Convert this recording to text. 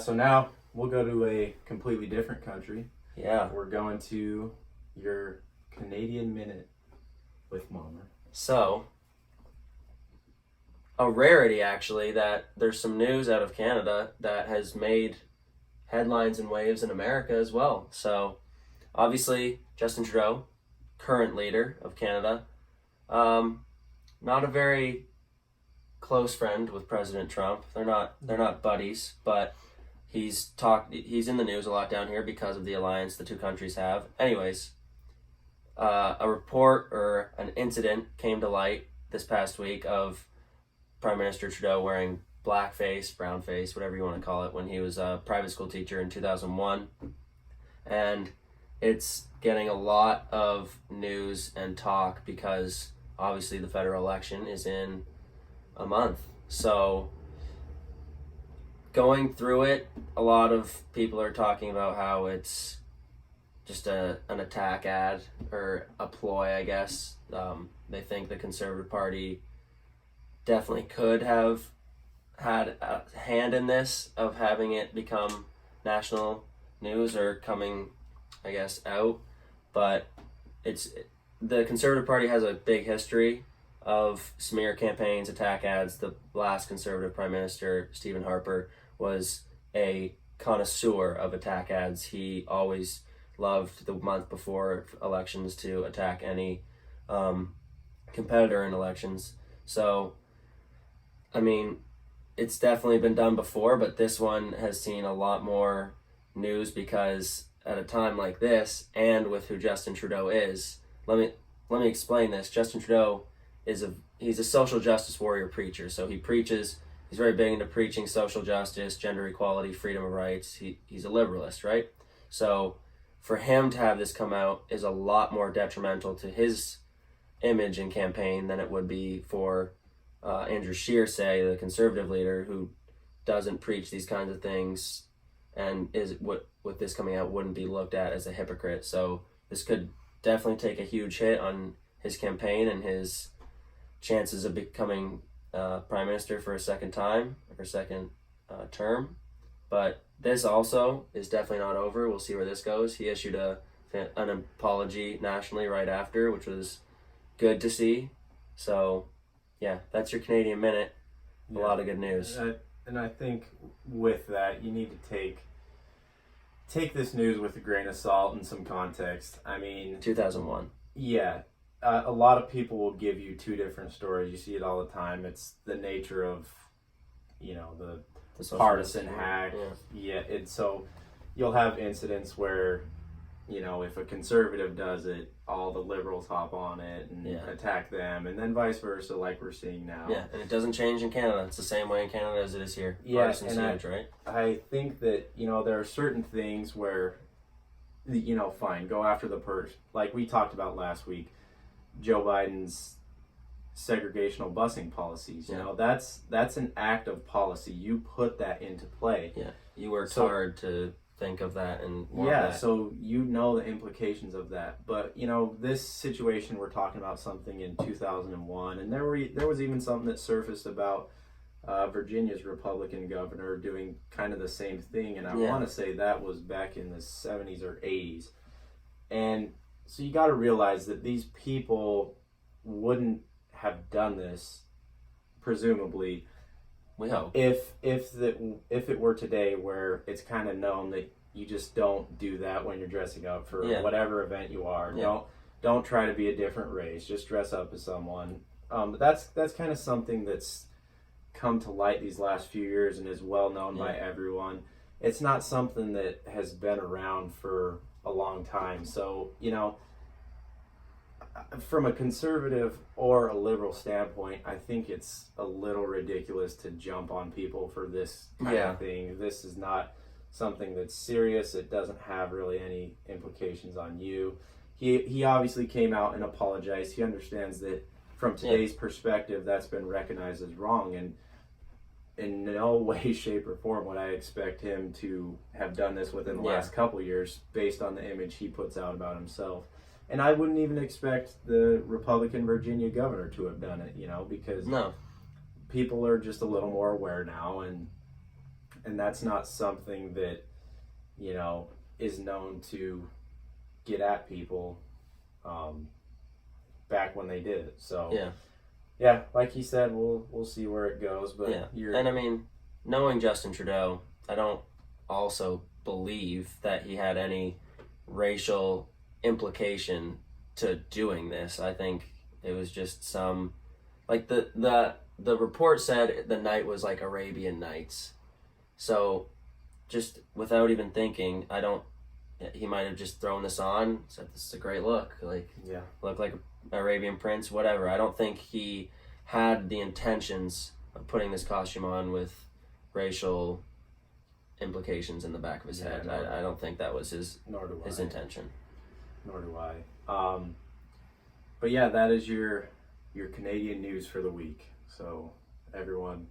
So now we'll go to a completely different country. Yeah. We're going to your Canadian Minute with Mama. So, a rarity actually that there's some news out of Canada that has made headlines and waves in America as well. So, obviously, Justin Trudeau, current leader of Canada, not a very close friend with President Trump. They're not buddies, but he's in the news a lot down here because of the alliance the two countries have. Anyways, a report or an incident came to light this past week of Prime Minister Trudeau wearing blackface, brownface, whatever you want to call it, when he was a private school teacher in 2001. And it's getting a lot of news and talk because obviously the federal election is in a month. So going through it, a lot of people are talking about how it's just an attack ad or a ploy, I guess. They think the Conservative Party definitely could have had a hand in this, of having it become national news or coming, I guess, out. But the Conservative Party has a big history of smear campaigns, attack ads. The last Conservative Prime Minister, Stephen Harper, was a connoisseur of attack ads. He always loved the month before elections to attack any competitor in elections. So, I mean, it's definitely been done before, but this one has seen a lot more news because at a time like this, and with who Justin Trudeau is, let me explain this. Justin Trudeau he's a social justice warrior preacher. So he's very big into preaching social justice, gender equality, freedom of rights. He's a liberalist, right? So for him to have this come out is a lot more detrimental to his image and campaign than it would be for Andrew Scheer, say, the Conservative leader, who doesn't preach these kinds of things, and with this coming out wouldn't be looked at as a hypocrite. So this could definitely take a huge hit on his campaign and his chances of becoming prime minister for a second time or second term. But this also is definitely not over. We'll see where this goes. He issued an apology nationally right after, which was good to see. So, yeah, that's your Canadian Minute. A lot of good news. And I think with that, you need to take this news with a grain of salt and some context. I mean, 2001. Yeah. A lot of people will give you two different stories. You see it all the time. It's the nature of, the partisan hack. Yeah. And so you'll have incidents where, if a conservative does it, all the liberals hop on it and attack them, and then vice versa, like we're seeing now. Yeah, and it doesn't change in Canada. It's the same way in Canada as it is here. Yeah, Partisan's huge, right? I think that, there are certain things where, fine, go after the person. Like we talked about last week, Joe Biden's segregational busing policies. That's an act of policy. You put that into play. Yeah, you worked hard to think of that and want that. So the implications of that. But this situation, we're talking about something in 2001, and there was even something that surfaced about Virginia's Republican governor doing kind of the same thing, and I want to say that was back in the 70s or 80s. And so you got to realize that these people wouldn't have done this, presumably. We hope. If it were today, where it's kind of known that you just don't do that when you're dressing up for whatever event you are. Don't try to be a different race. Just dress up as someone. But that's kind of something that's come to light these last few years and is well known by everyone. It's not something that has been around for a long time. So, from a conservative or a liberal standpoint, I think it's a little ridiculous to jump on people for this kind of thing. This is not something that's serious. It doesn't have really any implications on you. He obviously came out and apologized. He understands that from today's perspective, that's been recognized as wrong, and in no way, shape, or form would I expect him to have done this within the last couple years based on the image he puts out about himself. And I wouldn't even expect the Republican Virginia governor to have done it, because people are just a little more aware now. And and that's not something that, you know, is known to get at people back when they did it. So yeah, like he said, we'll see where it goes. But and I mean, knowing Justin Trudeau, I don't also believe that he had any racial implication to doing this. I think it was just some, like the report said the night was like Arabian Nights. So just without even thinking, he might have just thrown this on, said this is a great look, like look like Arabian Prince, whatever. I don't think he had the intentions of putting this costume on with racial implications in the back of his head. I don't think that was his intention. Nor do I. But yeah, that is your Canadian news for the week. So everyone